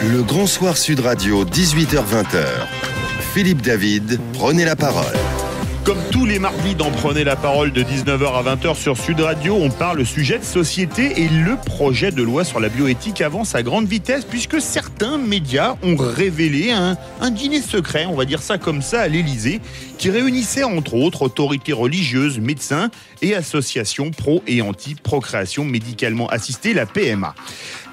Le Grand Soir Sud Radio, 18h-20h. Philippe David, prenez la parole. Comme tous les mardis dans Prenez la parole de 19h à 20h sur Sud Radio, on parle sujet de société et le projet de loi sur la bioéthique avance à grande vitesse puisque certains médias ont révélé un dîner secret, on va dire ça comme ça, à l'Élysée, qui réunissait entre autres autorités religieuses, médecins et associations pro et anti-procréation médicalement assistée, la PMA.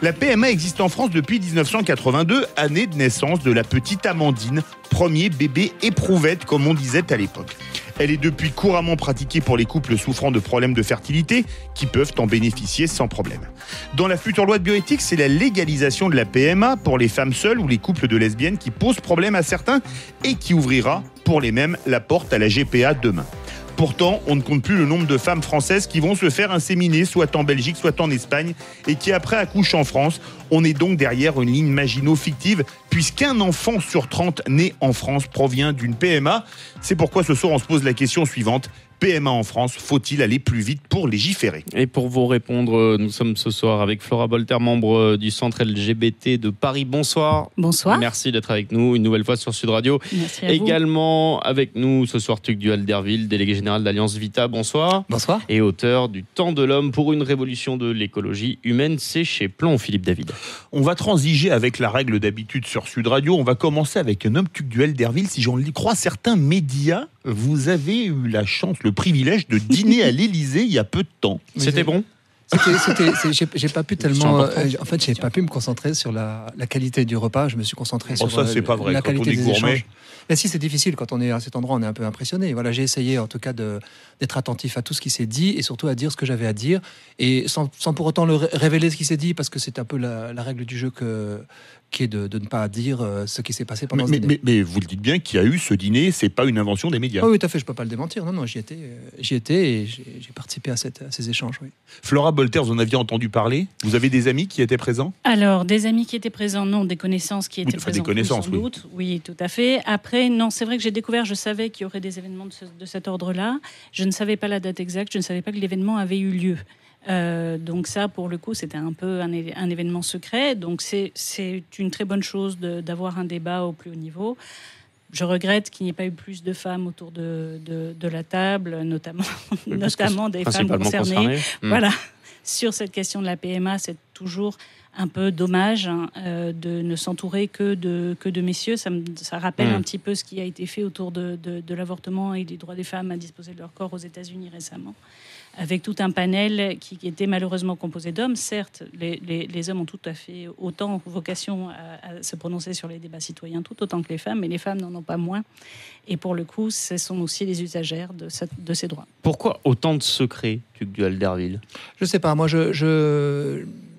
La PMA existe en France depuis 1982, année de naissance de la petite Amandine, premier bébé éprouvette comme on disait à l'époque. Elle est depuis couramment pratiquée pour les couples souffrant de problèmes de fertilité qui peuvent en bénéficier sans problème. Dans la future loi de bioéthique, c'est la légalisation de la PMA pour les femmes seules ou les couples de lesbiennes qui pose problème à certains et qui ouvrira pour les mêmes la porte à la GPA demain. Pourtant, on ne compte plus le nombre de femmes françaises qui vont se faire inséminer, soit en Belgique, soit en Espagne, et qui après accouchent en France. On est donc derrière une ligne Maginot fictive, puisqu'un enfant sur 30 né en France provient d'une PMA. C'est pourquoi ce soir, on se pose la question suivante. PMA en France, faut-il aller plus vite pour légiférer ? Et pour vous répondre, nous sommes ce soir avec Flora Bolter, membre du centre LGBT de Paris. Bonsoir. Bonsoir. Merci d'être avec nous une nouvelle fois sur Sud Radio. Merci à vous. Également avec nous ce soir Tugdual Derville, délégué général d'Alliance Vita. Bonsoir. Bonsoir. Et auteur du Temps de l'homme pour une révolution de l'écologie humaine. C'est chez Plomb, Philippe David. On va transiger avec la règle d'habitude sur Sud Radio. On va commencer avec un homme Tugdual Derville. Si j'en crois certains médias, vous avez eu la chance, le privilège de dîner à l'Élysée il y a peu de temps. C'était bon ? J'ai pas pu tellement. En fait, j'ai pas pu me concentrer sur la qualité du repas. Je me suis concentré sur ça, c'est pas vrai. la Quand qualité on est des gourmet. échanges. Mais si, c'est difficile quand on est à cet endroit. On est un peu impressionné. Voilà, j'ai essayé en tout cas d'être attentif à tout ce qui s'est dit et surtout à dire ce que j'avais à dire et sans pour autant révéler ce qui s'est dit parce que c'est un peu la règle du jeu qui est de ne pas dire ce qui s'est passé pendant ce dîner. Mais vous le dites bien qu'il y a eu ce dîner, c'est pas une invention des médias. Oh, oui, tout à fait, je peux pas le démentir. Non, j'y étais et j'ai participé à ces échanges. Oui. Flora Bolter, vous en aviez entendu parler ? Vous avez des amis qui étaient présents ? Alors, des amis qui étaient présents, non, des connaissances qui étaient présentes, des connaissances, sans doute. Oui, tout à fait. Après, non, c'est vrai que j'ai découvert, je savais qu'il y aurait des événements de cet ordre-là. Je ne savais pas la date exacte, je ne savais pas que l'événement avait eu lieu. Donc ça, pour le coup, c'était un peu un événement secret. Donc c'est une très bonne chose d'avoir un débat au plus haut niveau. Je regrette qu'il n'y ait pas eu plus de femmes autour de la table, notamment des femmes concernées. Voilà. Sur cette question de la PMA, c'est toujours un peu dommage de ne s'entourer que de messieurs. Ça rappelle un petit peu ce qui a été fait autour de l'avortement et des droits des femmes à disposer de leur corps aux États-Unis récemment, avec tout un panel qui était malheureusement composé d'hommes. Certes, les hommes ont tout à fait autant vocation à se prononcer sur les débats citoyens, tout autant que les femmes, mais les femmes n'en ont pas moins. Et pour le coup, ce sont aussi les usagères de ces droits. Pourquoi autant de secrets, Tugdual Derville ? Je sais pas, moi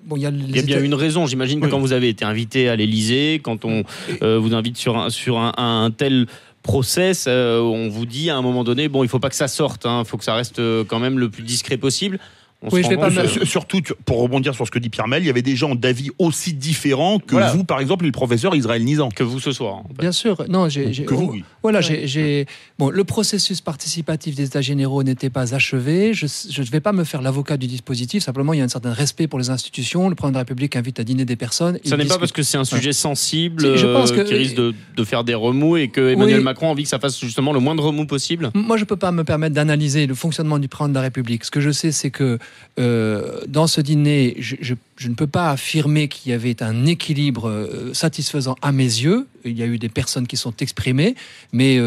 Bon, il y a bien une raison, j'imagine que quand vous avez été invité à l'Élysée, quand on vous invite sur un tel process, on vous dit à un moment donné, bon, il ne faut pas que ça sorte, il faut que ça reste quand même le plus discret possible. Surtout, pour rebondir sur ce que dit Pierre Mel, il y avait des gens d'avis aussi différents que vous, par exemple, et le professeur Israël Nizan. Que vous ce soir. En fait. Bien sûr. Non, vous, oui. Voilà, bon, le processus participatif des États généraux n'était pas achevé. Je ne vais pas me faire l'avocat du dispositif. Simplement, il y a un certain respect pour les institutions. Le président de la République invite à dîner des personnes. Ça n'est pas parce que c'est un sujet sensible je pense qui risque de faire des remous et que Emmanuel Macron a envie que ça fasse justement le moindre remous possible. Moi, je ne peux pas me permettre d'analyser le fonctionnement du président de la République. Ce que je sais, c'est que dans ce dîner, je ne peux pas affirmer qu'il y avait un équilibre satisfaisant à mes yeux. Il y a eu des personnes qui sont exprimées, mais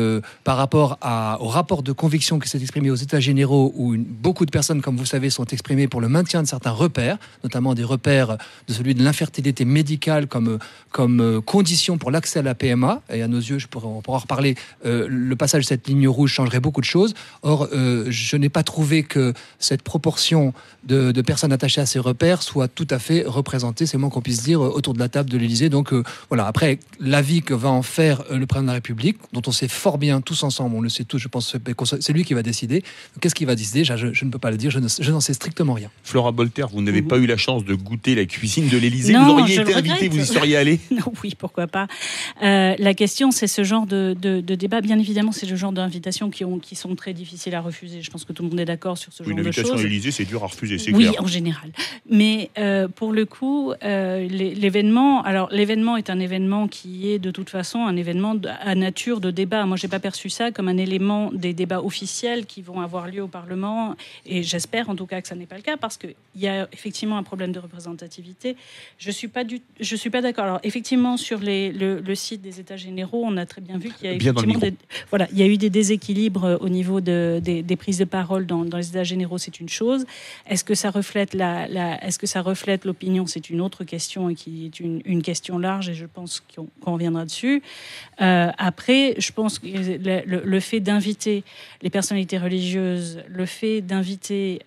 par rapport au rapport de conviction qui s'est exprimé aux États généraux, où beaucoup de personnes, comme vous savez, sont exprimées pour le maintien de certains repères, notamment des repères de celui de l'infertilité médicale comme condition pour l'accès à la PMA. Et à nos yeux, on pourra en reparler, le passage de cette ligne rouge changerait beaucoup de choses. Or, je n'ai pas trouvé que cette proportion de personnes attachées à ces repères soit tout à fait représentée, c'est le moins qu'on puisse dire, autour de la table de l'Élysée. Donc voilà, après, l'avis que va en faire le président de la République, dont on sait fort bien tous ensemble, on le sait tous, je pense c'est lui qui va décider. Qu'est-ce qu'il va décider ? Je ne peux pas le dire, je n'en sais strictement rien. Flora Bolter, vous n'avez pas eu la chance de goûter la cuisine de l'Élysée. Vous auriez été invité, vous y seriez allé ? Non, oui, pourquoi pas. La question, c'est ce genre de débat. Bien évidemment, c'est le genre d'invitations qui sont très difficiles à refuser. Je pense que tout le monde est d'accord sur ce genre de choses. Une invitation à l'Élysée, c'est dur sera refusé, c'est oui, clair. en général. Mais pour le coup, l'événement est un événement qui est de toute façon un événement à nature de débat. Moi, j'ai pas perçu ça comme un élément des débats officiels qui vont avoir lieu au Parlement, et j'espère en tout cas que ça n'est pas le cas, parce qu'il y a effectivement un problème de représentativité. Je suis pas d'accord. Alors effectivement, sur le site des États généraux, on a très bien vu qu'il y a effectivement il y a eu des déséquilibres au niveau des prises de parole dans les États généraux. C'est une chose. Est-ce que ça reflète l'opinion? C'est une autre question, et qui est une question large, et je pense qu'on reviendra dessus. Après, je pense que le fait d'inviter les personnalités religieuses, le fait d'inviter,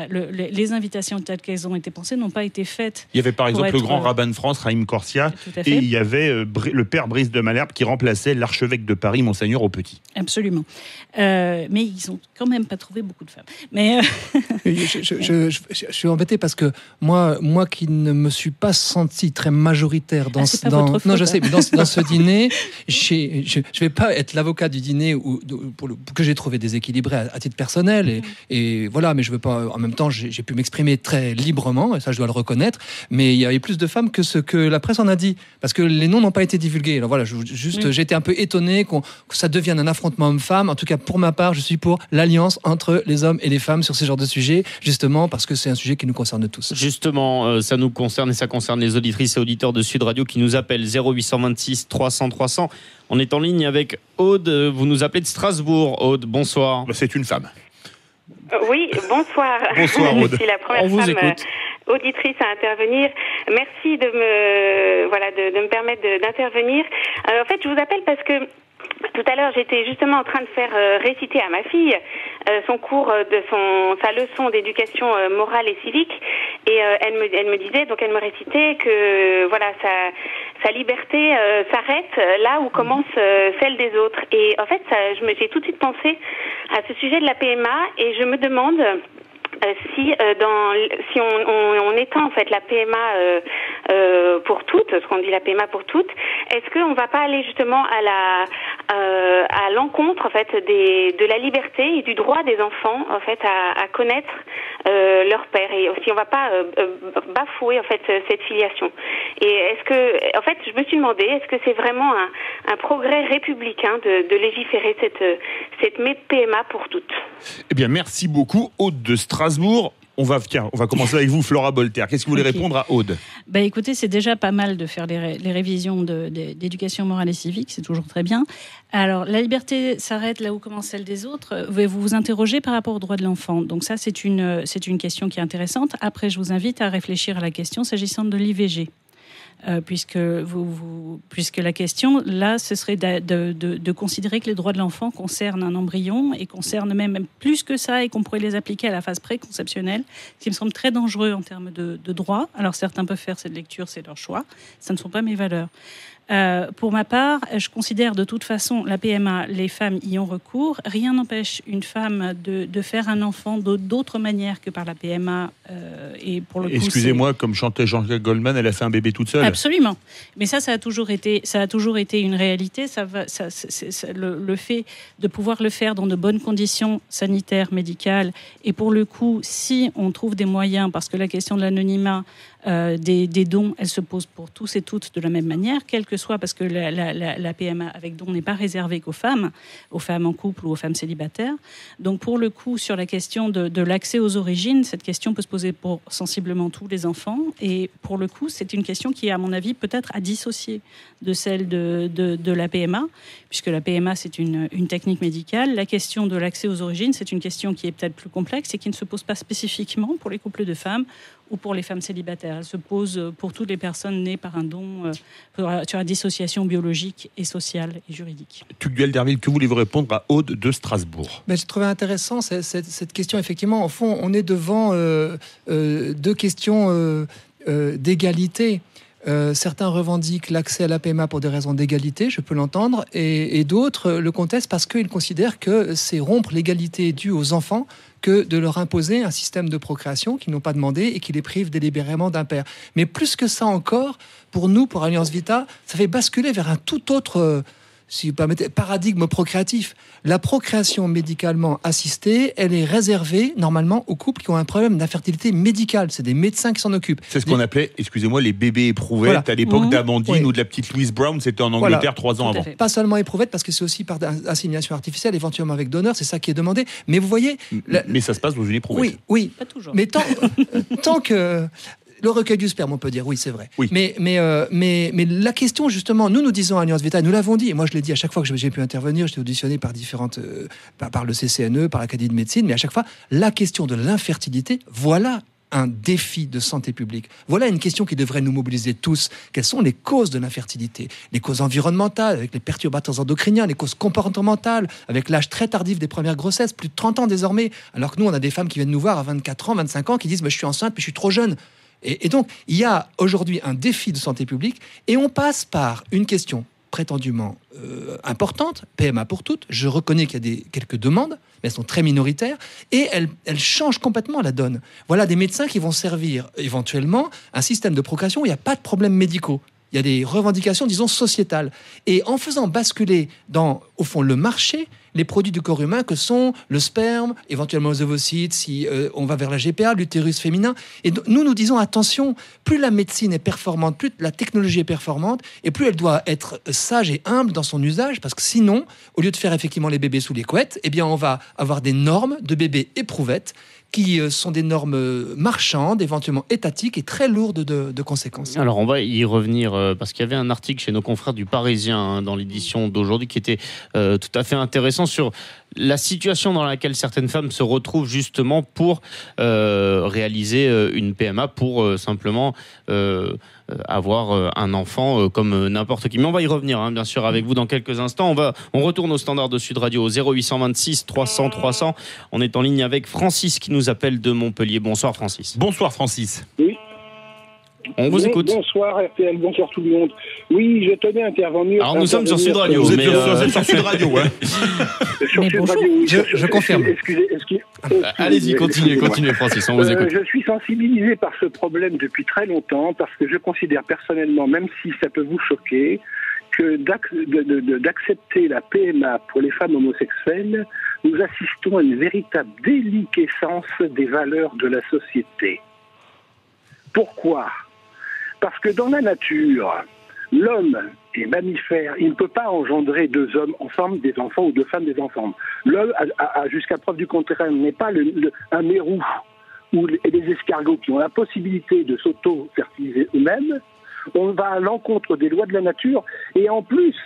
les invitations telles qu'elles ont été pensées n'ont pas été faites. Il y avait par exemple le grand rabbin de France, Raïm Corsia, et il y avait le père Brice de Malherbe qui remplaçait l'archevêque de Paris, Monseigneur Aupetit. Absolument. Mais ils ont quand même pas trouvé beaucoup de femmes. Mais je suis embêté parce que moi qui ne me suis pas senti très majoritaire dans non, je sais, mais dans ce dîner, je vais pas être l'avocat du dîner que j'ai trouvé déséquilibré à titre personnel, et voilà, mais je veux pas. En même temps, j'ai pu m'exprimer très librement, et ça je dois le reconnaître. Mais il y avait plus de femmes que ce que la presse en a dit, parce que les noms n'ont pas été divulgués. Alors voilà, j'ai été un peu étonné que ça devienne un affrontement homme-femme. En tout cas, pour ma part, je suis pour l'alliance entre les hommes et les femmes sur ce genre de sujet, justement parce que c'est un sujet qui nous concerne tous. Justement, ça nous concerne, et ça concerne les auditrices et auditeurs de Sud Radio qui nous appellent 0826 300 300. On est en ligne avec Aude. Vous nous appelez de Strasbourg. Aude, bonsoir. C'est une femme. Oui, bonsoir. Bonsoir, Aude. Je suis la première femme auditrice à intervenir. Merci de me permettre d'intervenir. En fait, je vous appelle parce que tout à l'heure, j'étais justement en train de faire réciter à ma fille sa leçon d'éducation morale et civique, et elle me disait, donc elle me récitait que voilà, sa liberté s'arrête là où commence celle des autres. Et en fait, j'ai tout de suite pensé à ce sujet de la PMA, et je me demande si on étend en fait la PMA pour toutes, ce qu'on dit la PMA pour toutes, est-ce qu'on va pas aller justement à l'encontre en fait de la liberté et du droit des enfants en fait à connaître leur père, et aussi on va pas bafouer en fait cette filiation. Et est-ce que en fait je me suis demandé, est-ce que c'est vraiment un progrès républicain de légiférer cette PMA pour toutes? Eh bien, merci beaucoup, Aude de Strasbourg. On va commencer avec vous, Flora Bolter. Qu'est-ce que vous voulez répondre à Aude? Écoutez, c'est déjà pas mal de faire les révisions d'éducation morale et civique, c'est toujours très bien. Alors, la liberté s'arrête là où commence celle des autres. Vous vous interrogez par rapport aux droits de l'enfant. Donc ça, c'est une question qui est intéressante. Après, je vous invite à réfléchir à la question s'agissant de l'IVG. Puisque la question, là, ce serait de considérer que les droits de l'enfant concernent un embryon, et concernent même plus que ça, et qu'on pourrait les appliquer à la phase préconceptionnelle, ce qui me semble très dangereux en termes de droit. Alors, certains peuvent faire cette lecture, c'est leur choix. Ça ne sont pas mes valeurs. Pour ma part, je considère de toute façon la PMA, les femmes y ont recours. Rien n'empêche une femme de faire un enfant d'autre manière que par la PMA. Et pour le coup, excusez-moi, comme chantait Jean-Jacques Goldman, elle a fait un bébé toute seule. Absolument. Mais ça a toujours été une réalité. Le fait de pouvoir le faire dans de bonnes conditions sanitaires, médicales, et pour le coup, si on trouve des moyens, parce que la question de l'anonymat des dons, elle se pose pour tous et toutes de la même manière, quelle que soit, parce que la PMA avec don n'est pas réservée qu'aux femmes en couple ou aux femmes célibataires. Donc pour le coup, sur la question de l'accès aux origines, cette question peut se poser pour sensiblement tous les enfants, et pour le coup, c'est une question qui est, à mon avis, peut-être à dissocier de celle de la PMA, puisque la PMA, c'est une technique médicale. La question de l'accès aux origines, c'est une question qui est peut-être plus complexe et qui ne se pose pas spécifiquement pour les couples de femmes ou pour les femmes célibataires. Elle se pose pour toutes les personnes nées par un don, sur la dissociation biologique et sociale et juridique. Tugdual Derville, que voulez-vous répondre à Aude de Strasbourg? J'ai trouvé intéressant cette question. Effectivement, au fond, on est devant deux questions d'égalité. Certains revendiquent l'accès à la PMA pour des raisons d'égalité, je peux l'entendre, et d'autres le contestent parce qu'ils considèrent que c'est rompre l'égalité due aux enfants que de leur imposer un système de procréation qu'ils n'ont pas demandé et qui les prive délibérément d'un père. Mais plus que ça encore, pour nous, pour Alliance Vita, ça fait basculer vers un tout autre si vous permettez, paradigme procréatif. La procréation médicalement assistée, elle est réservée normalement aux couples qui ont un problème d'infertilité médicale. C'est des médecins qui s'en occupent. C'est ce qu'on appelait, excusez-moi, les bébés éprouvettes à l'époque d'Amandine ou de la petite Louise Brown. C'était en Angleterre 3 ans avant. Pas seulement éprouvettes, parce que c'est aussi par insémination artificielle, éventuellement avec donneur, c'est ça qui est demandé. Mais vous voyez... Mais ça se passe dans une éprouvette. Oui. Pas toujours. Mais tant que... Le recueil du sperme, on peut dire, oui, c'est vrai. Oui. Mais la question, justement, nous disons à Alliance Vitae, nous l'avons dit, et moi je l'ai dit à chaque fois que j'ai pu intervenir, j'étais auditionné par par le CCNE, par l'Académie de médecine, mais à chaque fois, la question de l'infertilité, voilà un défi de santé publique. Voilà une question qui devrait nous mobiliser tous. Quelles sont les causes de l'infertilité ? Les causes environnementales, avec les perturbateurs endocriniens, les causes comportementales, avec l'âge très tardif des premières grossesses, plus de 30 ans désormais, alors que nous, on a des femmes qui viennent nous voir à 24 ans, 25 ans, qui disent « je suis enceinte, mais je suis trop jeune ». Et donc, il y a aujourd'hui un défi de santé publique et on passe par une question prétendument importante, PMA pour toutes. Je reconnais qu'il y a quelques demandes, mais elles sont très minoritaires et elles changent complètement la donne. Voilà des médecins qui vont servir éventuellement un système de procréation où il n'y a pas de problèmes médicaux. Il y a des revendications, disons, sociétales. Et en faisant basculer dans, au fond, le marché, les produits du corps humain que sont le sperme, éventuellement les ovocytes, si on va vers la GPA, l'utérus féminin. Et nous disons, attention, plus la médecine est performante, plus la technologie est performante, et plus elle doit être sage et humble dans son usage, parce que sinon, au lieu de faire effectivement les bébés sous les couettes, eh bien, on va avoir des normes de bébés éprouvettes qui sont des normes marchandes, éventuellement étatiques et très lourdes de conséquences. Alors on va y revenir parce qu'il y avait un article chez nos confrères du Parisien dans l'édition d'aujourd'hui qui était tout à fait intéressant sur la situation dans laquelle certaines femmes se retrouvent justement pour réaliser une PMA pour simplement avoir un enfant comme n'importe qui. Mais on va y revenir bien sûr avec vous dans quelques instants. On retourne au standard de Sud Radio au 0826 300 300. On est en ligne avec Francis qui nous appelle de Montpellier. Bonsoir Francis. Bonsoir Francis. Oui. On vous écoute. Bonsoir RTL, bonsoir tout le monde. Oui, je tenais à intervenir. Alors nous sommes sur Sud Radio. Vous êtes sur Sud Radio, hein. Sur Sud Radio, oui. Je confirme. Allez-y, continuez Francis, on vous écoute. Je suis sensibilisé par ce problème depuis très longtemps parce que je considère personnellement, même si ça peut vous choquer, que d'accepter la PMA pour les femmes homosexuelles, nous assistons à une véritable déliquescence des valeurs de la société. Pourquoi ? Parce que dans la nature, l'homme est mammifère, il ne peut pas engendrer deux hommes ensemble, des enfants, ou deux femmes, des enfants. L'homme, jusqu'à preuve du contraire, n'est pas un mérou ou les escargots qui ont la possibilité de s'auto-fertiliser eux-mêmes. On va à l'encontre des lois de la nature et en plus,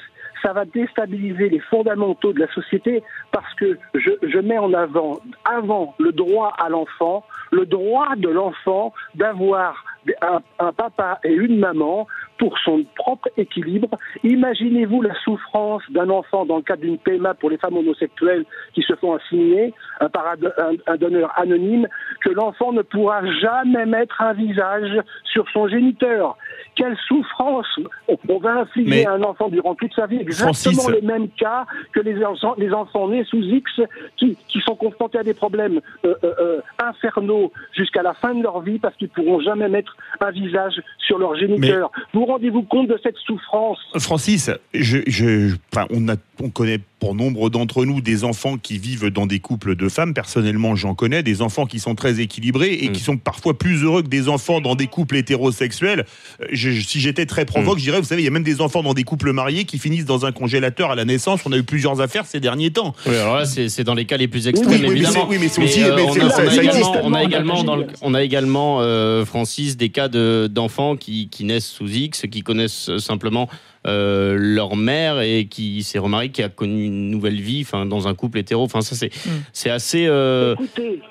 ça va déstabiliser les fondamentaux de la société parce que je mets en avant le droit à l'enfant, le droit de l'enfant d'avoir un papa et une maman pour son propre équilibre. Imaginez-vous la souffrance d'un enfant dans le cadre d'une PMA pour les femmes homosexuelles qui se font assigner par un donneur anonyme, que l'enfant ne pourra jamais mettre un visage sur son géniteur. Quelle souffrance on va infliger à un enfant durant toute sa vie. Exactement Francis. Les mêmes cas que les enfants nés sous X qui sont confrontés à des problèmes infernaux jusqu'à la fin de leur vie parce qu'ils ne pourront jamais mettre un visage sur leur géniteur. Vous rendez-vous compte de cette souffrance ? Francis, on connaît pour nombre d'entre nous des enfants qui vivent dans des couples de femmes. Personnellement, j'en connais des enfants qui sont très équilibrés et qui sont parfois plus heureux que des enfants dans des couples hétérosexuels. Si j'étais très provoque, je dirais, vous savez, il y a même des enfants dans des couples mariés qui finissent dans un congélateur à la naissance. On a eu plusieurs affaires ces derniers temps. Oui, alors là, c'est dans les cas les plus extrêmes, évidemment. On a également, Francis, des cas d'enfants qui naissent sous X, qui connaissent simplement leur mère et qui s'est remariée, qui a connu une nouvelle vie dans un couple hétéro. Ça, c'est assez... Écoutez,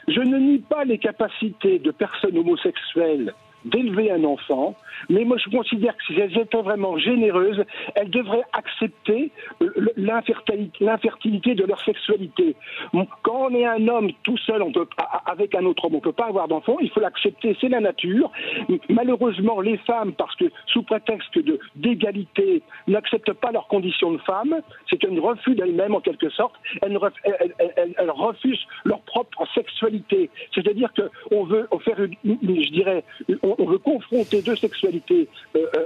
je ne nie pas les capacités de personnes homosexuelles d'élever un enfant, mais moi je considère que si elles étaient vraiment généreuses, elles devraient accepter l'infertilité de leur sexualité. Quand on est un homme tout seul, avec un autre homme, on ne peut pas avoir d'enfant, il faut l'accepter, c'est la nature. Malheureusement, les femmes, parce que sous prétexte d'égalité, n'acceptent pas leurs conditions de femmes, c'est un refus d'elles-mêmes en quelque sorte, elles refusent leur propre sexualité. C'est-à-dire qu'on veut faire on veut confronter deux sexualités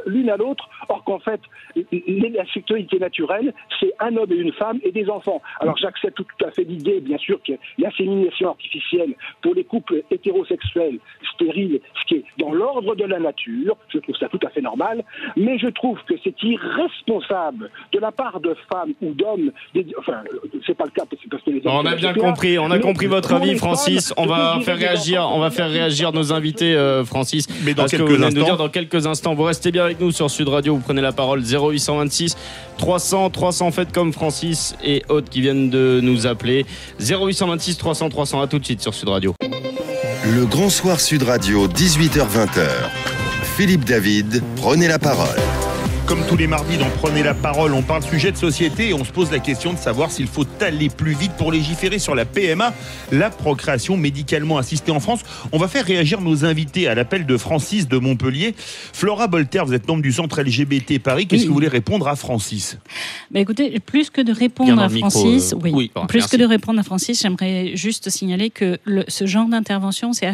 l'une à l'autre, or alors qu'en fait, la sexualité naturelle, c'est un homme et une femme et des enfants. Alors j'accepte tout à fait l'idée, bien sûr, que l'insémination artificielle pour les couples hétérosexuels stériles, ce qui est dans l'ordre de la nature, je trouve ça tout à fait normal, mais je trouve que c'est irresponsable de la part de femmes ou d'hommes, enfin, c'est pas le cas parce que les hommes... On a bien compris, on a compris votre avis, Francis. On va faire réagir nos invités, Francis. Mais dans quelques instants, vous restez bien avec nous sur Sud Radio, vous prenez la parole 0826 300 300, faites comme Francis et Aude qui viennent de nous appeler 0826 300 300, à tout de suite sur Sud Radio. Le Grand Soir Sud Radio, 18h-20h. Philippe David, prenez la parole. Comme tous les mardis dans Prenez la parole, on parle sujet de société et on se pose la question de savoir s'il faut aller plus vite pour légiférer sur la PMA, la procréation médicalement assistée en France. On va faire réagir nos invités à l'appel de Francis de Montpellier. Flora Bolter, vous êtes membre du centre LGBT Paris. Qu'est-ce que vous voulez répondre à Francis ? Écoutez, plus que de répondre à Francis, de répondre à Francis, j'aimerais juste signaler que ce genre d'intervention, c'est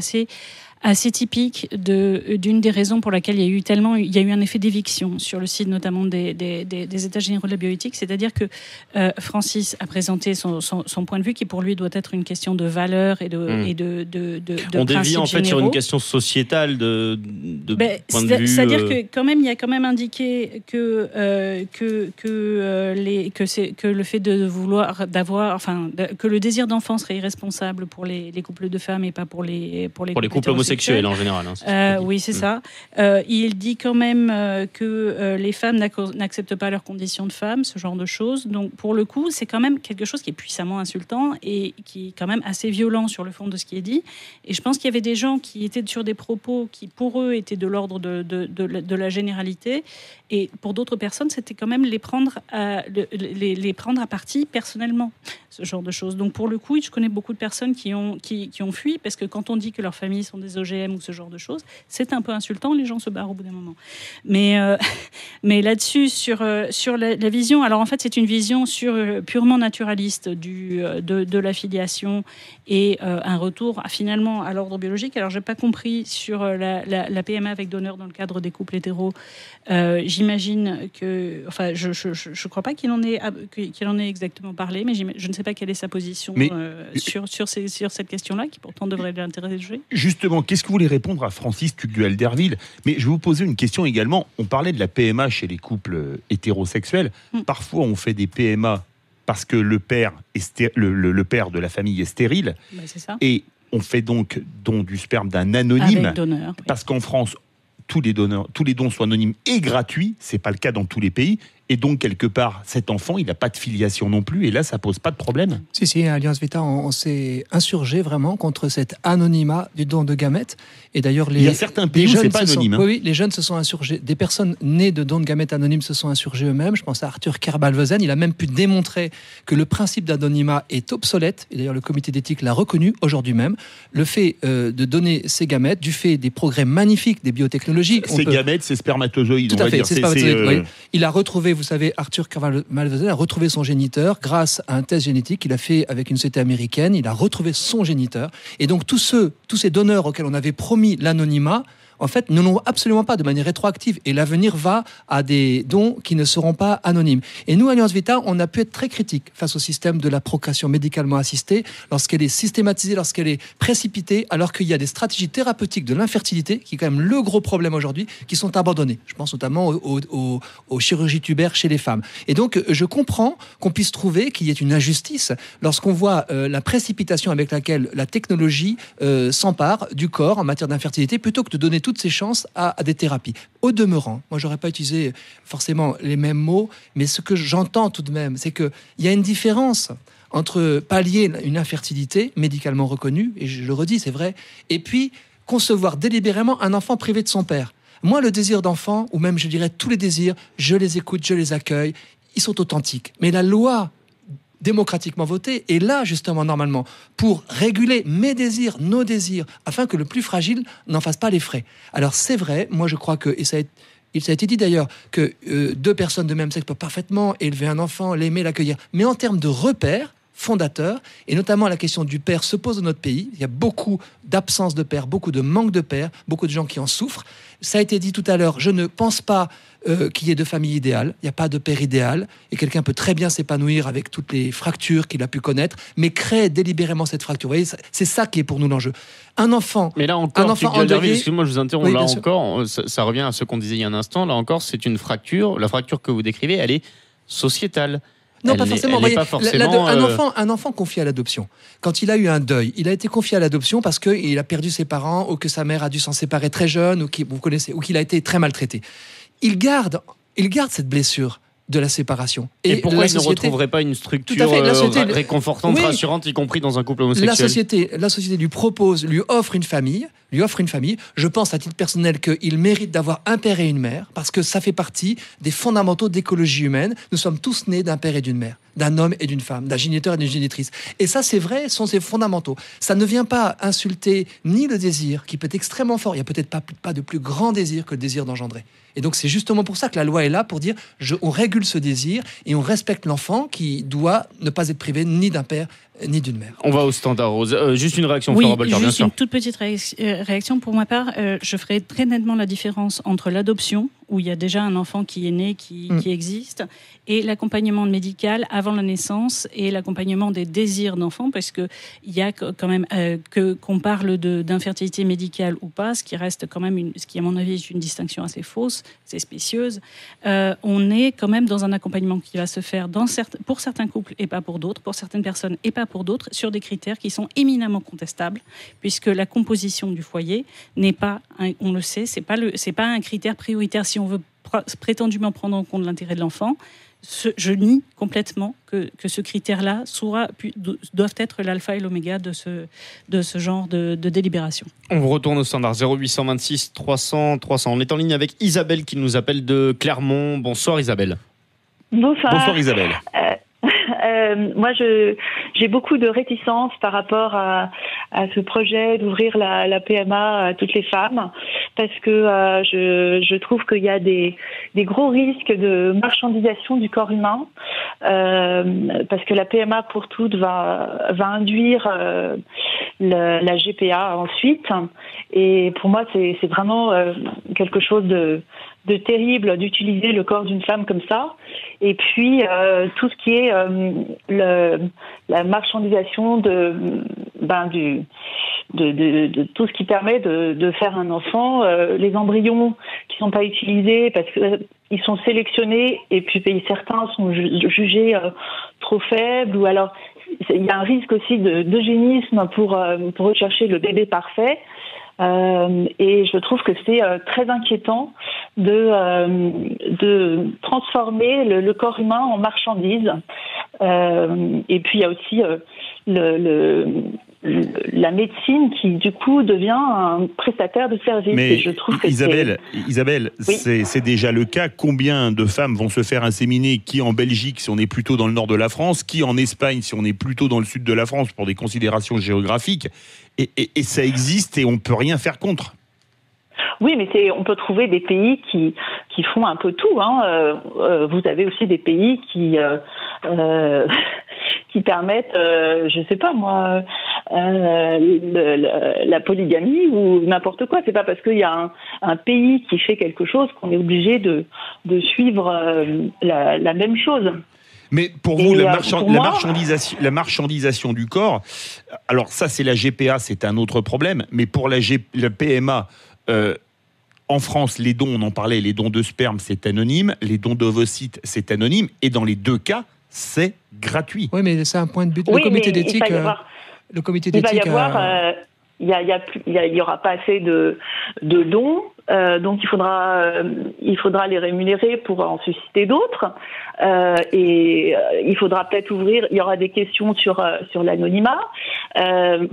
assez typique d'une des raisons pour laquelle il y a eu un effet d'éviction sur le site notamment des États généraux de la bioéthique, c'est-à-dire que Francis a présenté son point de vue qui pour lui doit être une question de valeur et de on dévie en fait généraux. sur une question sociétale de point de vue. C'est-à-dire que quand même il y a quand même indiqué que le fait de vouloir que le désir d'enfant serait irresponsable pour les couples de femmes et pas pour les couples homosexuels en général. Oui, c'est ça. Il dit quand même que les femmes n'acceptent pas leurs conditions de femmes, ce genre de choses. Donc, pour le coup, c'est quand même quelque chose qui est puissamment insultant et qui est quand même assez violent sur le fond de ce qui est dit. Et je pense qu'il y avait des gens qui étaient sur des propos qui, pour eux, étaient de l'ordre de la généralité. Et pour d'autres personnes, c'était quand même les prendre à partie personnellement, ce genre de choses. Donc, pour le coup, je connais beaucoup de personnes qui ont fui parce que quand on dit que leurs familles sont des OGM ou ce genre de choses, c'est un peu insultant, les gens se barrent au bout d'un moment. Mais là-dessus, sur la vision, alors en fait, c'est une vision purement naturaliste de la filiation et un retour finalement à l'ordre biologique. Alors, j'ai pas compris sur la PMA avec donneur dans le cadre des couples hétéros. J'imagine que, enfin, je crois pas qu'il en ait exactement parlé, mais je ne sais pas quelle est sa position sur cette question-là, qui pourtant devrait l'intéresser. Justement, qu'est-ce que vous voulez répondre à Francis Tugdual-Derville ? Mais je vais vous poser une question également. On parlait de la PMA chez les couples hétérosexuels. Parfois, on fait des PMA parce que le père de la famille est stérile. C'est ça. Et on fait donc don du sperme d'un anonyme. Avec donneur, oui. Parce qu'en France, tous les dons sont anonymes et gratuits. C'est pas le cas dans tous les pays. Et donc, quelque part, cet enfant, il n'a pas de filiation non plus. Et là, ça pose pas de problème. Si, Alliance Vita, on s'est insurgé vraiment contre cet anonymat du don de gamètes. Et d'ailleurs, il y a certains pays où c'est pas anonyme. Oui, les jeunes se sont insurgés. Des personnes nées de dons de gamètes anonymes se sont insurgées eux-mêmes. Je pense à Arthur Kerbal-Vezen. Il a même pu démontrer que le principe d'anonymat est obsolète. Et d'ailleurs, le comité d'éthique l'a reconnu aujourd'hui même. Le fait de donner ces gamètes, du fait des progrès magnifiques des biotechnologies. Gamètes, c'est spermatozoïdes. Tout à fait, c'est spermatozoïdes. Oui. Il a retrouvé, vous savez, Arthur Kerbal-Vezen a retrouvé son géniteur grâce à un test génétique qu'il a fait avec une société américaine. Il a retrouvé son géniteur. Et donc, tous ces donneurs auxquels on avait promis l'anonymat, en fait, ne l'ont absolument pas de manière rétroactive. Et l'avenir va à des dons qui ne seront pas anonymes. Et nous, Alliance Vita, on a pu être très critique face au système de la procréation médicalement assistée, lorsqu'elle est systématisée, lorsqu'elle est précipitée, alors qu'il y a des stratégies thérapeutiques de l'infertilité, qui est quand même le gros problème aujourd'hui, qui sont abandonnées. Je pense notamment aux chirurgies tubaires chez les femmes. Et donc, je comprends qu'on puisse trouver qu'il y ait une injustice lorsqu'on voit la précipitation avec laquelle la technologie s'empare du corps en matière d'infertilité, plutôt que de donner toutes ces chances à des thérapies. Au demeurant, moi, j'aurais pas utilisé forcément les mêmes mots, mais ce que j'entends tout de même, c'est qu'il y a une différence entre pallier une infertilité médicalement reconnue, et je le redis, c'est vrai, et puis concevoir délibérément un enfant privé de son père. Moi, le désir d'enfant, ou même, je dirais, tous les désirs, je les écoute, je les accueille, ils sont authentiques. Mais la loi démocratiquement votée est là, justement, normalement, pour réguler mes désirs, nos désirs, afin que le plus fragile n'en fasse pas les frais. Alors, c'est vrai, moi, je crois que, et ça a été dit d'ailleurs, que deux personnes de même sexe peuvent parfaitement élever un enfant, l'aimer, l'accueillir. Mais en termes de repères fondateurs, et notamment la question du père se pose dans notre pays. Il y a beaucoup d'absence de père, beaucoup de manque de père, beaucoup de gens qui en souffrent. Ça a été dit tout à l'heure, je ne pense pas qu'il y ait de famille idéale. Il n'y a pas de père idéal. Et quelqu'un peut très bien s'épanouir avec toutes les fractures qu'il a pu connaître, mais crée délibérément cette fracture. Vous voyez, c'est ça qui est pour nous l'enjeu. Un enfant. Mais là encore, excusez-moi, je vous interromps. Oui, là encore, ça revient à ce qu'on disait il y a un instant. Là encore, c'est une fracture. La fracture que vous décrivez, elle est sociétale. Non, pas forcément. Pas forcément un enfant confié à l'adoption, quand il a eu un deuil, il a été confié à l'adoption parce qu'il a perdu ses parents ou que sa mère a dû s'en séparer très jeune ou qu'il a été très maltraité. Il garde cette blessure de la séparation. Et pourquoi il ne retrouverait pas une structure réconfortante, rassurante, y compris dans un couple homosexuel ? La société lui offre une famille. Je pense à titre personnel qu'il mérite d'avoir un père et une mère, parce que ça fait partie des fondamentaux d'écologie humaine. Nous sommes tous nés d'un père et d'une mère, d'un homme et d'une femme, d'un géniteur et d'une génitrice. Et ça, c'est vrai, sont ces fondamentaux. Ça ne vient pas insulter ni le désir, qui peut être extrêmement fort. Il n'y a peut-être pas de plus grand désir que le désir d'engendrer. Et donc, c'est justement pour ça que la loi est là, pour dire on régule ce désir et on respecte l'enfant qui doit ne pas être privé ni d'un père ni d'une mère. On va au standard, Rose. Juste une réaction, Flora Bolter, bien sûr. Juste une toute petite réaction. Pour ma part, je ferai très nettement la différence entre l'adoption, où il y a déjà un enfant qui est né, qui existe, et l'accompagnement médical avant la naissance et l'accompagnement des désirs d'enfant, parce qu'il y a quand même, qu'on parle d'infertilité médicale ou pas, ce qui reste quand même, ce qui à mon avis est une distinction assez fausse, c'est spécieuse, on est quand même dans un accompagnement qui va se faire pour certains couples et pas pour d'autres, pour certaines personnes et pas pour d'autres, sur des critères qui sont éminemment contestables, puisque la composition du foyer n'est pas, on le sait, c'est pas un critère prioritaire si on veut prétendument prendre en compte l'intérêt de l'enfant. Je nie complètement que ce critère-là doivent être l'alpha et l'oméga de ce genre de délibération. On vous retourne au standard 0826 300 300. On est en ligne avec Isabelle qui nous appelle de Clermont. Bonsoir Isabelle. Bonsoir. Bonsoir Isabelle. Moi, j'ai beaucoup de réticence par rapport à ce projet d'ouvrir la PMA à toutes les femmes, parce que je trouve qu'il y a des gros risques de marchandisation du corps humain, parce que la PMA pour toutes va induire la GPA ensuite, et pour moi c'est vraiment quelque chose de terrible d'utiliser le corps d'une femme comme ça. Et puis tout ce qui est la marchandisation de tout ce qui permet de faire un enfant, les embryons qui sont pas utilisés parce que ils sont sélectionnés et puis certains sont jugés trop faibles, ou alors il y a un risque aussi d'eugénisme pour rechercher le bébé parfait. Et je trouve que c'est très inquiétant de transformer le corps humain en marchandise. Et puis il y a aussi la médecine qui du coup devient un prestataire de services. Mais et je trouve que Isabelle, oui. c'est déjà le cas. Combien de femmes vont se faire inséminer, qui en Belgique si on est plutôt dans le nord de la France, qui en Espagne si on est plutôt dans le sud de la France pour des considérations géographiques, et ça existe et on peut rien faire contre. Oui, mais on peut trouver des pays qui font un peu tout. Vous avez aussi des pays qui permettent, je sais pas moi, la polygamie ou n'importe quoi. C'est pas parce qu'il y a un pays qui fait quelque chose qu'on est obligé de suivre la même chose. Mais pour vous, la marchandisation du corps, alors ça c'est la GPA, c'est un autre problème, mais pour la PMA, en France, les dons, on en parlait, les dons de sperme, c'est anonyme, les dons d'ovocytes, c'est anonyme, et dans les deux cas, c'est gratuit. Oui, mais c'est un point de but. Oui, le comité d'éthique... Il y aura pas assez de dons, donc il faudra les rémunérer pour en susciter d'autres, et il faudra peut-être ouvrir. Il y aura des questions sur l'anonymat.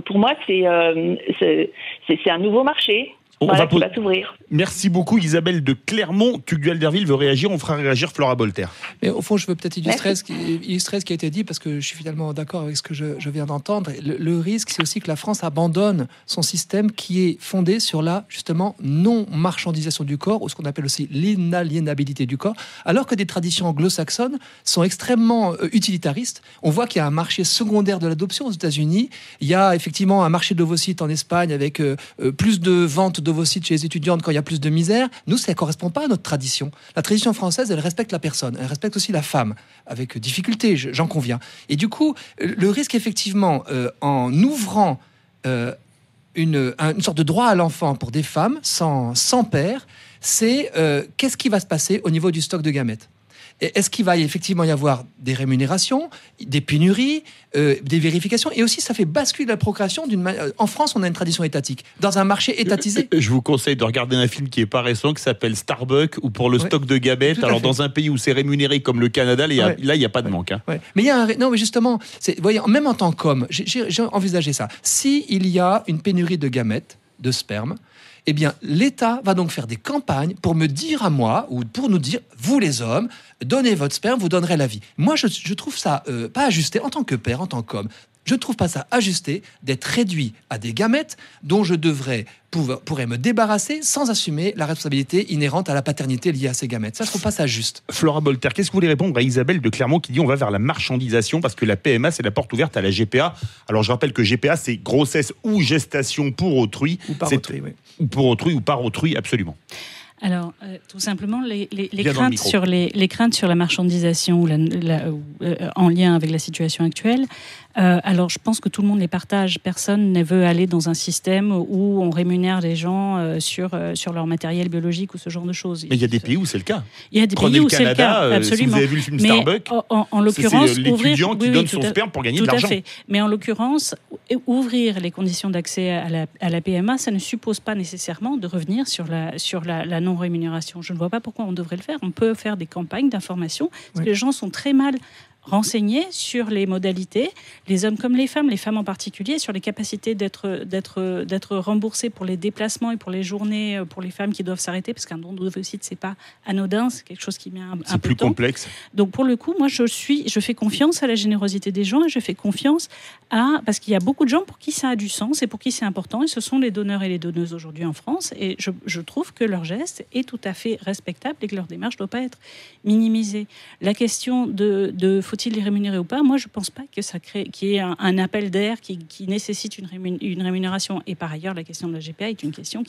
Pour moi, c'est un nouveau marché. Qui va s'ouvrir. Merci beaucoup Isabelle de Clermont. Tugdual Derville veut réagir, on fera réagir Flora Bolter. Mais au fond, je veux peut-être illustrer ce qui a été dit, parce que je suis finalement d'accord avec ce que je viens d'entendre. Le risque, c'est aussi que la France abandonne son système qui est fondé sur la, justement, non-marchandisation du corps, ou ce qu'on appelle aussi l'inaliénabilité du corps, alors que des traditions anglo-saxonnes sont extrêmement utilitaristes. On voit qu'il y a un marché secondaire de l'adoption aux États-Unis. Il y a effectivement un marché d'ovocytes en Espagne avec plus de ventes d'ovocytes chez les étudiantes quand il y a plus de misère. Nous, ça ne correspond pas à notre tradition. La tradition française, elle respecte la personne, elle respecte aussi la femme, avec difficulté, j'en conviens. Et du coup, le risque, effectivement, en ouvrant une sorte de droit à l'enfant pour des femmes sans père, c'est qu'est-ce qui va se passer au niveau du stock de gamètes ? Est-ce qu'il va effectivement y avoir des rémunérations, des pénuries, des vérifications, et aussi ça fait basculer la procréation en France, on a une tradition étatique, dans un marché étatisé. Je vous conseille de regarder un film qui est pas récent, qui s'appelle Starbuck, ou pour le stock de gamètes. Alors dans un pays où c'est rémunéré comme le Canada, là il n'y a pas de manque. Hein. Ouais. Mais il y a non, mais justement, voyez, même en tant qu'homme, j'ai envisagé ça. Si il y a une pénurie de gamètes, de sperme, eh bien, l'État va donc faire des campagnes pour me dire à moi, ou pour nous dire, vous les hommes, donnez votre sperme, vous donnerez la vie. Moi, je trouve ça pas ajusté, en tant que père, en tant qu'homme, je ne trouve pas ça ajusté d'être réduit à des gamètes dont je pourrais me débarrasser sans assumer la responsabilité inhérente à la paternité liée à ces gamètes. Ça, je ne trouve pas ça juste. Flora Bolter, qu'est-ce que vous voulez répondre à Isabelle de Clermont qui dit on va vers la marchandisation parce que la PMA, c'est la porte ouverte à la GPA. Alors, je rappelle que GPA, c'est grossesse ou gestation pour autrui. Ou par autrui, oui. Ou pour autrui ou par autrui, absolument. Alors, tout simplement, les craintes sur la marchandisation en lien avec la situation actuelle, alors je pense que tout le monde les partage. Personne ne veut aller dans un système où on rémunère les gens sur leur matériel biologique ou ce genre de choses. Mais il y a des pays où c'est le cas. Il y a des pays où c'est le cas, absolument. Si vous avez vu le film Starbuck, en l'occurrence, c'est l'étudiant qui donne son sperme pour gagner de l'argent. Tout à fait. Mais en l'occurrence, ouvrir les conditions d'accès à la PMA, ça ne suppose pas nécessairement de revenir sur la non-rémunération. Je ne vois pas pourquoi on devrait le faire. On peut faire des campagnes d'information, parce que les gens sont très mal renseignés sur les modalités, les hommes comme les femmes en particulier, sur les capacités d'être remboursés pour les déplacements et pour les journées pour les femmes qui doivent s'arrêter, parce qu'un don d'ovocytes, c'est pas anodin, c'est quelque chose qui met un peu de temps. C'est plus complexe. Donc pour le coup, moi je fais confiance à la générosité des gens et je fais confiance parce qu'il y a beaucoup de gens pour qui ça a du sens et pour qui c'est important, et ce sont les donneurs et les donneuses aujourd'hui en France, et je trouve que leur geste est tout à fait respectable et que leur démarche ne doit pas être minimisée. La question de faut-il les rémunérer ou pas, moi je ne pense pas que ça crée qu'il y ait un appel d'air qui nécessite une rémunération. Et par ailleurs, la question de la GPA est une question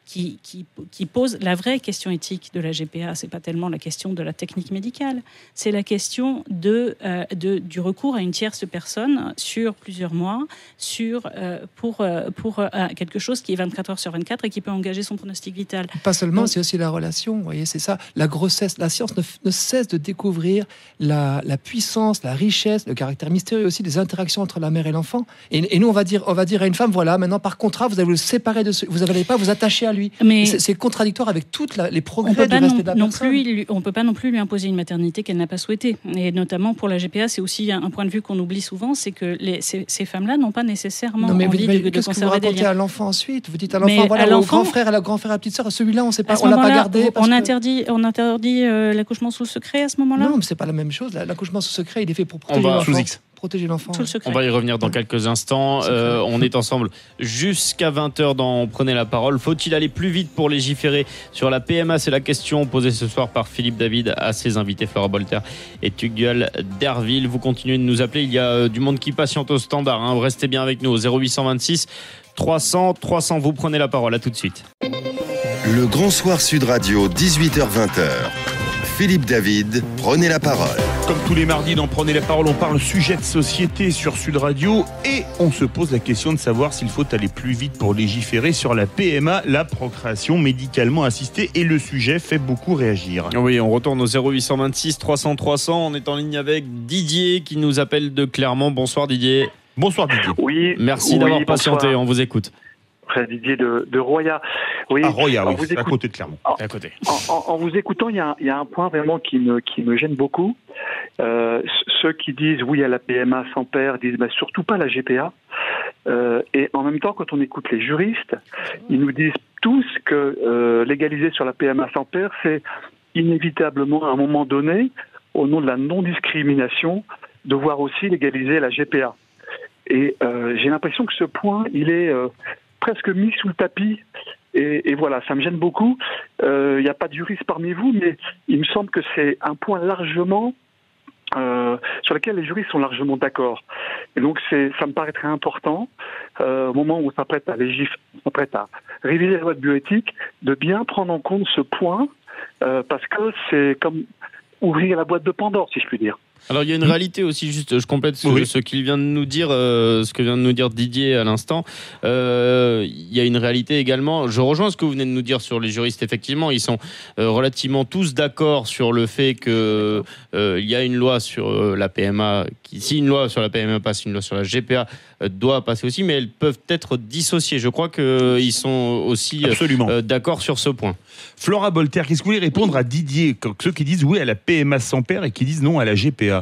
qui pose la vraie question éthique de la GPA. C'est pas tellement la question de la technique médicale, c'est la question du recours à une tierce personne sur plusieurs mois pour quelque chose qui est 24 heures sur 24 et qui peut engager son pronostic vital. Pas seulement, c'est aussi la relation. Vous voyez, c'est ça, la grossesse. La science ne cesse de découvrir la puissance, la richesse, le caractère mystérieux aussi des interactions entre la mère et l'enfant. Et nous, on va dire à une femme, voilà, maintenant par contrat, vous allez le séparer vous n'allez pas vous attacher à lui. Mais c'est contradictoire avec tous les progrès du respect de la personne. On ne peut pas non plus lui imposer une maternité qu'elle n'a pas souhaitée. Et notamment pour la GPA, c'est aussi un point de vue qu'on oublie souvent, c'est que ces femmes-là n'ont pas nécessairement envie de conserver des liens. Qu'est-ce que vous racontez à l'enfant ensuite ? Vous dites à l'enfant, voilà, au grand frère, à la petite sœur, celui-là, on ne l'a pas gardé. On interdit l'accouchement sous le secret à ce moment-là ? Non, mais c'est pas la même chose. L'accouchement sous secret, il est fait pour protéger l'enfant. On va y revenir dans quelques instants. On est ensemble jusqu'à 20h dans Prenez la parole. Faut-il aller plus vite pour légiférer sur la PMA ? C'est la question posée ce soir par Philippe David à ses invités Flora Bolter et Tugdual Derville. Vous continuez de nous appeler. Il y a du monde qui patiente au standard. Restez bien avec nous au 0826 300 300. Vous prenez la parole. À tout de suite. Le Grand Soir Sud Radio, 18h-20h. Philippe David, prenez la parole. Comme tous les mardis dans Prenez la parole, on parle sujet de société sur Sud Radio et on se pose la question de savoir s'il faut aller plus vite pour légiférer sur la PMA, la procréation médicalement assistée, et le sujet fait beaucoup réagir. Oui, on retourne au 0826 300 300. On est en ligne avec Didier qui nous appelle de Clermont. Bonsoir Didier. Bonsoir Didier. Oui. Merci d'avoir patienté, on vous écoute. Didier de Roya. Oui. Ah, Roya, oui, c'est à côté de Clermont. À côté. En vous écoutant, il y a un point vraiment qui me gêne beaucoup. Ceux qui disent oui à la PMA sans père disent surtout pas la GPA. Et en même temps, quand on écoute les juristes, ils nous disent tous que légaliser sur la PMA sans père, c'est inévitablement à un moment donné, au nom de la non-discrimination, devoir aussi légaliser la GPA. Et j'ai l'impression que ce point, il est presque mis sous le tapis. Et voilà, ça me gêne beaucoup. Il n'y a pas de juriste parmi vous, mais il me semble que c'est un point largement sur lesquelles les juristes sont largement d'accord. Et donc ça me paraît très important, au moment où on s'apprête à réviser la loi de bioéthique, de bien prendre en compte ce point, parce que c'est comme ouvrir la boîte de Pandore, si je puis dire. Alors il y a une réalité aussi, juste je complète ce qu'il vient de nous dire, ce que vient de nous dire Didier à l'instant. Il y a une réalité également. Je rejoins ce que vous venez de nous dire sur les juristes. Effectivement, ils sont relativement tous d'accord sur le fait que il y a une loi sur la PMA. Si une loi sur la PMA passe, une loi sur la GPA doit passer aussi, mais elles peuvent être dissociées. Je crois qu'ils sont aussi d'accord sur ce point. Flora Bolter, qu'est-ce que vous voulez répondre à Didier, ceux qui disent oui à la PMA sans père et qui disent non à la GPA?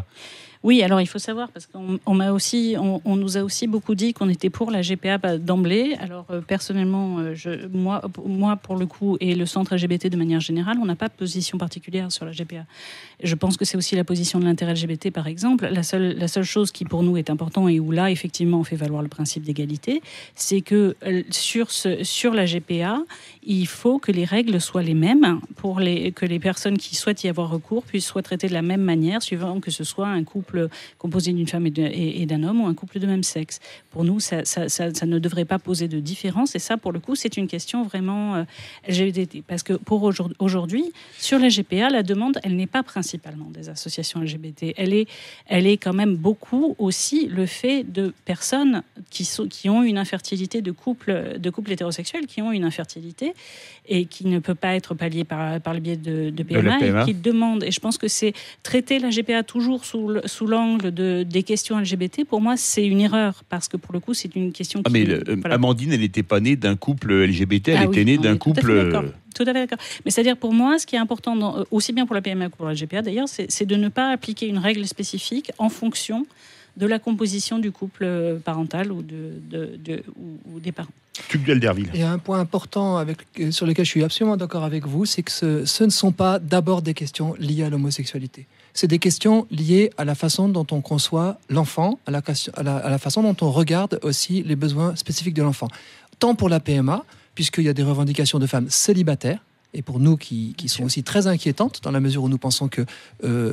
Oui, alors il faut savoir, parce qu'on nous a aussi beaucoup dit qu'on était pour la GPA d'emblée. Alors personnellement, moi pour le coup, et le centre LGBT de manière générale, on n'a pas de position particulière sur la GPA. Je pense que c'est aussi la position de l'intérêt LGBT, par exemple. La seule chose qui pour nous est importante, et où là effectivement on fait valoir le principe d'égalité, c'est que sur la GPA, il faut que les règles soient les mêmes pour que les personnes qui souhaitent y avoir recours puissent soit traitées de la même manière, suivant que ce soit un couple composé d'une femme et d'un homme ou un couple de même sexe. Pour nous, ça ne devrait pas poser de différence, et ça, pour le coup, c'est une question vraiment LGBT. Parce que pour aujourd'hui, sur la GPA, la demande, elle n'est pas principalement des associations LGBT. Elle est quand même beaucoup aussi le fait de personnes qui ont une infertilité, de couples hétérosexuels qui ont une infertilité et qui ne peut pas être palliée par le biais de PMA, et qui demandent. Et je pense que c'est traiter la GPA toujours sous l'angle des questions LGBT, pour moi, c'est une erreur, parce que pour le coup, c'est une question qui... voilà. Amandine, elle n'était pas née d'un couple LGBT, elle était née d'un couple... Tout à fait d'accord. Mais c'est-à-dire, pour moi, ce qui est important, aussi bien pour la PMA que pour la GPA, d'ailleurs, c'est de ne pas appliquer une règle spécifique en fonction de la composition du couple parental ou des parents. Il y a un point important sur lequel je suis absolument d'accord avec vous, c'est que ce ne sont pas d'abord des questions liées à l'homosexualité. C'est des questions liées à la façon dont on conçoit l'enfant, à la façon dont on regarde aussi les besoins spécifiques de l'enfant. Tant pour la PMA, puisqu'il y a des revendications de femmes célibataires, et pour nous qui sont aussi très inquiétantes, dans la mesure où nous pensons que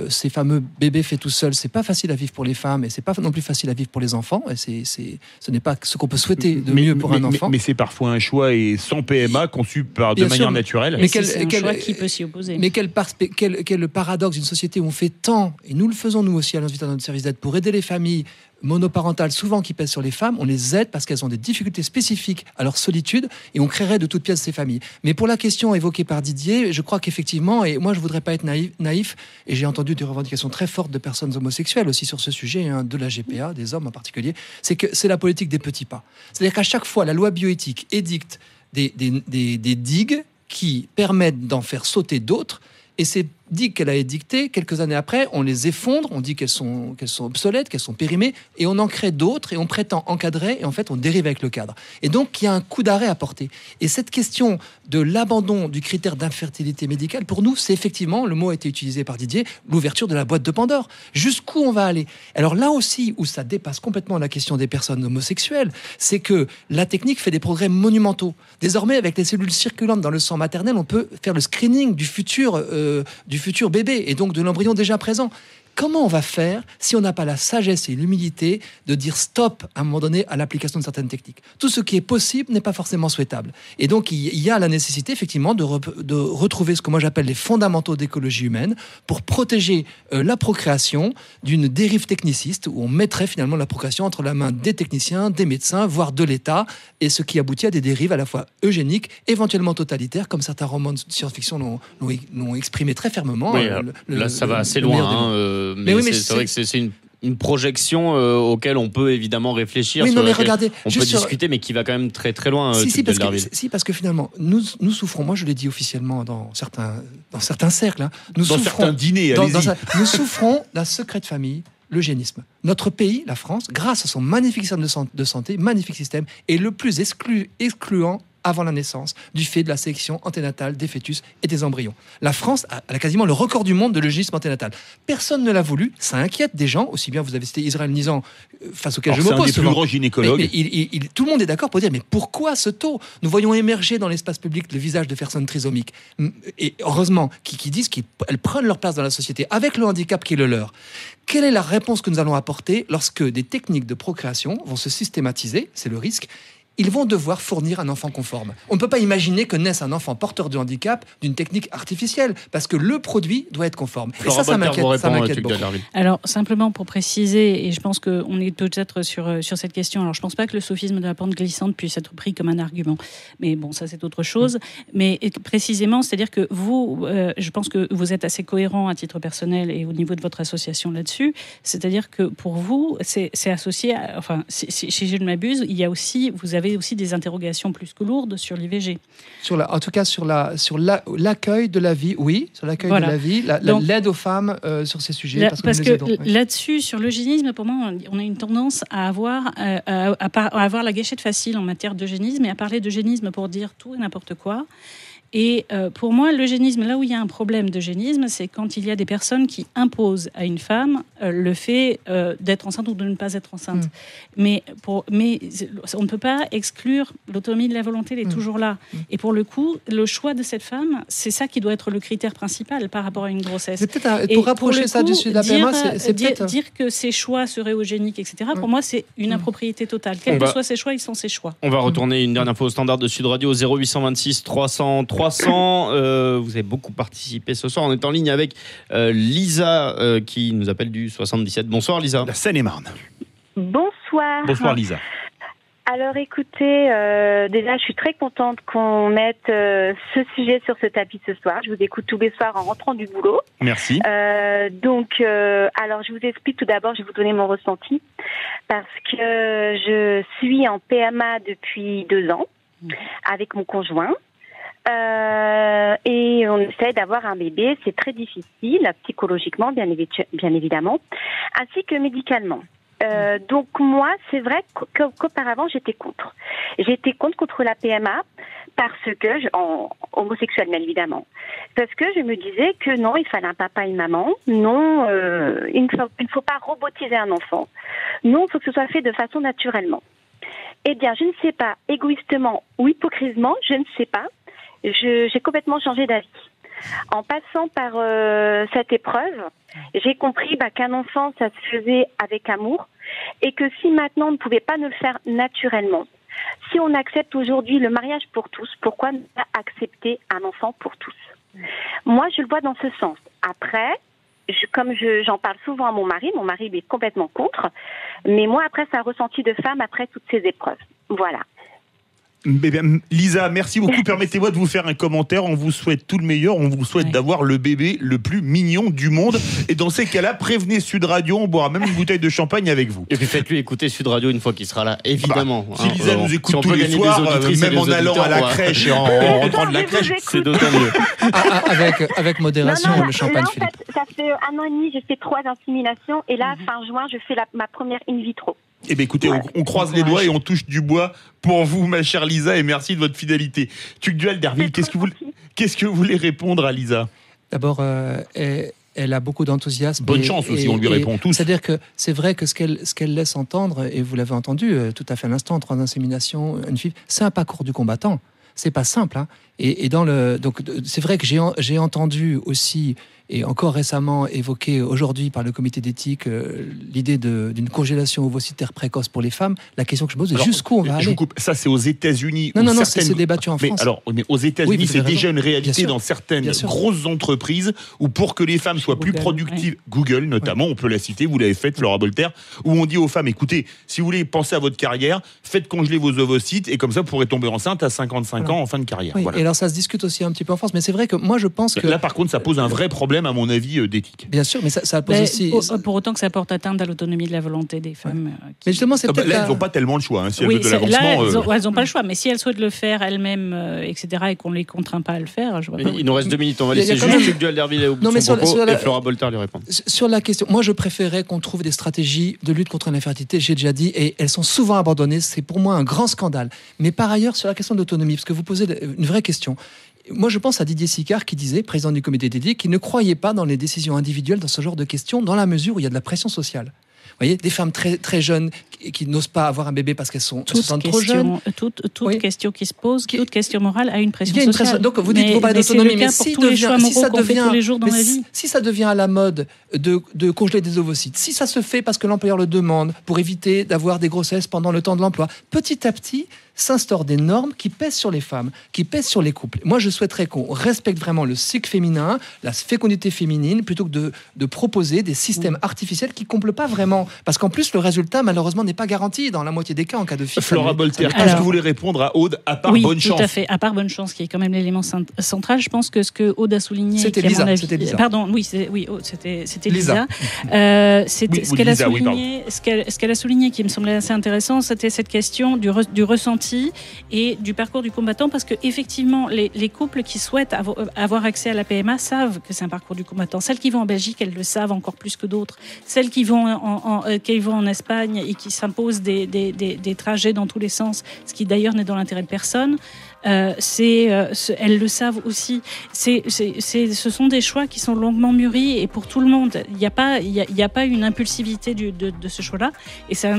ces fameux bébés faits tout seuls, c'est pas facile à vivre pour les femmes, et c'est pas non plus facile à vivre pour les enfants, et ce n'est pas ce qu'on peut souhaiter de mieux pour un enfant. Mais c'est parfois un choix, et sans PMA, conçu de manière naturelle. Mais c'est un choix qui peut s'y opposer. Mais quel le paradoxe d'une société où on fait tant, et nous le faisons nous aussi à l'Institut de notre service d'aide, pour aider les familles monoparentales, souvent qui pèsent sur les femmes, on les aide parce qu'elles ont des difficultés spécifiques à leur solitude, et on créerait de toutes pièces ces familles. Mais pour la question évoquée par Didier, je crois qu'effectivement, et moi je voudrais pas être naïf, et j'ai entendu des revendications très fortes de personnes homosexuelles aussi sur ce sujet, de la GPA, des hommes en particulier, c'est que c'est la politique des petits pas. C'est-à-dire qu'à chaque fois, la loi bioéthique édicte des digues qui permettent d'en faire sauter d'autres, et ces digues qu'elle a édictées, quelques années après, on les effondre, on dit qu'elles sont obsolètes, qu'elles sont périmées, et on en crée d'autres, et on prétend encadrer, et en fait, on dérive avec le cadre. Et donc, il y a un coup d'arrêt à porter. Et cette question de l'abandon du critère d'infertilité médicale, pour nous, c'est effectivement, le mot a été utilisé par Didier, l'ouverture de la boîte de Pandore. Jusqu'où on va aller? Alors là aussi, où ça dépasse complètement la question des personnes homosexuelles, c'est que la technique fait des progrès monumentaux. Désormais, avec les cellules circulantes dans le sang maternel, on peut faire le screening du futur bébé, et donc de l'embryon déjà présent. Comment on va faire si on n'a pas la sagesse et l'humilité de dire stop à un moment donné à l'application de certaines techniques? Tout ce qui est possible n'est pas forcément souhaitable. Et donc il y a la nécessité effectivement de retrouver ce que moi j'appelle les fondamentaux d'écologie humaine pour protéger la procréation d'une dérive techniciste où on mettrait finalement la procréation entre la main des techniciens, des médecins, voire de l'État, et ce qui aboutit à des dérives à la fois eugéniques, éventuellement totalitaires, comme certains romans de science-fiction l'ont exprimé très fermement. Oui, là ça va assez loin. Mais c'est vrai que c'est une projection auquel on peut évidemment réfléchir, oui, non, mais regardez, on peut discuter, mais qui va quand même très très loin. Parce que finalement, nous souffrons, moi je l'ai dit officiellement dans certains cercles, certains dîners, nous souffrons d'un secret de famille, l'eugénisme. Notre pays, la France, grâce à son magnifique système de santé, magnifique système, est le plus excluant avant la naissance, du fait de la sélection anténatale des fœtus et des embryons. La France a quasiment le record du monde de l'eugénisme anténatal. Personne ne l'a voulu, ça inquiète des gens, aussi bien vous avez cité Israël Nizan, face auquel je m'oppose. C'est un des plus grands gynécologues. Mais tout le monde est d'accord pour dire, mais pourquoi ce taux ? Nous voyons émerger dans l'espace public le visage de personnes trisomiques, et heureusement, qui disent qu'elles prennent leur place dans la société, avec le handicap qui est le leur. Quelle est la réponse que nous allons apporter lorsque des techniques de procréation vont se systématiser, c'est le risque, ils vont devoir fournir un enfant conforme. On ne peut pas imaginer que naisse un enfant porteur de handicap d'une technique artificielle, parce que le produit doit être conforme. Et ça m'inquiète beaucoup. Alors, simplement pour préciser, et je pense qu'on est peut-être sur cette question, alors je ne pense pas que le sophisme de la pente glissante puisse être pris comme un argument, mais bon, ça c'est autre chose. Mais précisément, c'est-à-dire que vous, je pense que vous êtes assez cohérent à titre personnel et au niveau de votre association là-dessus, c'est-à-dire que pour vous, c'est associé, si je ne m'abuse, vous avez aussi des interrogations plus que lourdes sur l'IVG. En tout cas, sur l'accueil de la vie, oui, sur l'accueil de la vie, l'aide aux femmes sur ces sujets. Parce que là-dessus, sur l'eugénisme, pour moi, on a une tendance à avoir la gâchette facile en matière d'eugénisme et à parler d'eugénisme pour dire tout et n'importe quoi. Et pour moi, l'eugénisme, là où il y a un problème d'eugénisme, c'est quand il y a des personnes qui imposent à une femme le fait d'être enceinte ou de ne pas être enceinte. Mais on ne peut pas exclure l'autonomie de la volonté, elle est toujours là. Et pour le coup, le choix de cette femme, c'est ça qui doit être le critère principal par rapport à une grossesse. C'est peut-être pour rapprocher ça du sud de la PMA, c'est peut-être... Dire que ses choix seraient eugéniques, etc., pour moi, c'est une impropriété totale. Quels que soient ses choix, ils sont ses choix. On va retourner une dernière fois au standard de Sud Radio, 0826 300 300. Vous avez beaucoup participé ce soir. On est en ligne avec Lisa qui nous appelle du 77. Bonsoir Lisa. La Seine-et-Marne. Bonsoir. Bonsoir Lisa. Alors écoutez, déjà je suis très contente qu'on mette ce sujet sur ce tapis ce soir. Je vous écoute tous les soirs en rentrant du boulot. Merci. Alors je vous explique tout d'abord, je vais vous donner mon ressenti. Parce que je suis en PMA depuis 2 ans avec mon conjoint. Et on essaie d'avoir un bébé, c'est très difficile, psychologiquement bien évidemment, ainsi que médicalement. Donc moi, c'est vrai qu'auparavant j'étais contre. J'étais contre la PMA parce que, homosexuelle bien évidemment, parce que je me disais que non, il fallait un papa et une maman, non, il ne faut pas robotiser un enfant, non, il faut que ce soit fait de façon naturellement. Eh bien, je ne sais pas, égoïstement ou hypocritement, je ne sais pas. J'ai complètement changé d'avis. En passant par cette épreuve, j'ai compris qu'un enfant, ça se faisait avec amour et que si maintenant on ne pouvait pas nous le faire naturellement, si on accepte aujourd'hui le mariage pour tous, pourquoi ne pas accepter un enfant pour tous ? Moi, je le vois dans ce sens. Après, comme j'en parle souvent à mon mari il est complètement contre, mais moi, après, c'est un ressenti de femme après toutes ces épreuves. Voilà. Lisa, merci beaucoup. Permettez-moi de vous faire un commentaire. On vous souhaite tout le meilleur. On vous souhaite d'avoir le bébé le plus mignon du monde. Et dans ces cas-là, prévenez Sud Radio. On boira même une bouteille de champagne avec vous. Et puis faites-lui écouter Sud Radio une fois qu'il sera là, évidemment. Si Lisa nous écoute tous les soirs, même en allant à la crèche et en rentrant de la crèche, c'est d'autant mieux. Avec modération, le champagne, là, Philippe. Ça fait 1 an et demi, j'ai fait 3 inséminations. Et là, fin juin, je fais ma première in vitro. Eh bien, écoutez, on croise les doigts et on touche du bois pour vous, ma chère Lisa, et merci de votre fidélité. Tugdual Derville, qu'est-ce que vous voulez répondre à Lisa ? D'abord, elle a beaucoup d'enthousiasme. Bonne chance aussi, on lui répond tous. C'est-à-dire que c'est vrai que ce qu'elle laisse entendre, et vous l'avez entendu tout à fait à l'instant, 3 inséminations, une fille, c'est un parcours du combattant. C'est pas simple, hein. Donc c'est vrai que j'ai entendu aussi, et encore récemment évoqué aujourd'hui par le comité d'éthique, l'idée d'une congélation ovocytaire précoce pour les femmes. La question que je me pose est jusqu'où on va aller. Ça, c'est aux États-Unis. Non, c'est débattu en France. Mais aux États-Unis, c'est déjà une réalité dans certaines grosses entreprises où pour que les femmes soient plus productives, Google notamment, on peut la citer, vous l'avez faite, Flora Bolter, où on dit aux femmes, écoutez, si vous voulez penser à votre carrière, faites congeler vos ovocytes et comme ça, vous pourrez tomber enceinte à 55 ans en fin de carrière. Oui, voilà. et Alors ça se discute aussi un petit peu en France, mais c'est vrai que moi je pense que... Là par contre ça pose un vrai problème à mon avis d'éthique. Bien sûr, mais ça pose aussi... Pour autant que ça porte atteinte à l'autonomie de la volonté des femmes. Mais justement, c'est peut-être... Là elles n'ont pas tellement le choix, si elles oui, veulent de l'avancement... Là elles n'ont pas le choix, mais si elles souhaitent le faire elles-mêmes, etc., et qu'on ne les contraint pas à le faire, je vois pas. Il nous reste 2 minutes, on va laisser juste Luc Duhalderville au bout de son propos et Flora Bolter lui répondre. Sur la question, moi je préférais qu'on trouve des stratégies de lutte contre l'infertilité, j'ai déjà dit, et elles sont souvent abandonnées, c'est pour moi un grand scandale. Mais par ailleurs, sur la question de l'autonomie, parce que vous posez une vraie question, moi je pense à Didier Sicard qui disait, président du comité d'éthique, qu'il ne croyait pas dans les décisions individuelles dans ce genre de questions, dans la mesure où il y a de la pression sociale. Vous voyez, des femmes très, très jeunes qui n'osent pas avoir un bébé parce qu'elles sont trop jeunes. Toute question qui se pose, toute question morale a une pression sociale. Pression. Donc vous dites, vous parlez d'autonomie, mais si ça devient à la mode de congeler des ovocytes, si ça se fait parce que l'employeur le demande pour éviter d'avoir des grossesses pendant le temps de l'emploi, petit à petit s'instaurent des normes qui pèsent sur les femmes, qui pèsent sur les couples. Moi, je souhaiterais qu'on respecte vraiment le cycle féminin, la fécondité féminine, plutôt que de proposer des systèmes artificiels qui ne comblent pas vraiment. Parce qu'en plus, le résultat, malheureusement, n'est pas garanti dans la moitié des cas en cas de fille. Flora Bolter, qu'est-ce que vous voulez répondre à Aude, à part bonne chance? Oui, tout à fait. À part bonne chance, qui est quand même l'élément central, je pense que ce que Aude a souligné... C'était Lisa. Pardon, c'était Lisa. Ce qu'elle a souligné, qui me semblait assez intéressant, c'était cette question du ressenti et du parcours du combattant, parce que effectivement les couples qui souhaitent avoir accès à la PMA savent que c'est un parcours du combattant. Celles qui vont en Belgique, elles le savent encore plus que d'autres. Celles qui vont en Espagne et qui s'imposent des trajets dans tous les sens, ce qui d'ailleurs n'est dans l'intérêt de personne, elles le savent aussi. Ce sont des choix qui sont longuement mûris et pour tout le monde. Il n'y a pas une impulsivité de ce choix-là, et ça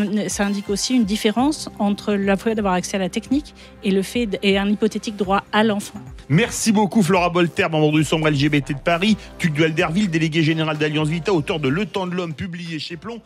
indique aussi une différence entre le fait d'avoir accès à la technique et un hypothétique droit à l'enfant. Merci beaucoup Flora Bolter, membre du Sombre LGBT de Paris, Luc Duhalderville, délégué général d'Alliance Vita, auteur de Le Temps de l'Homme, publié chez Plomb.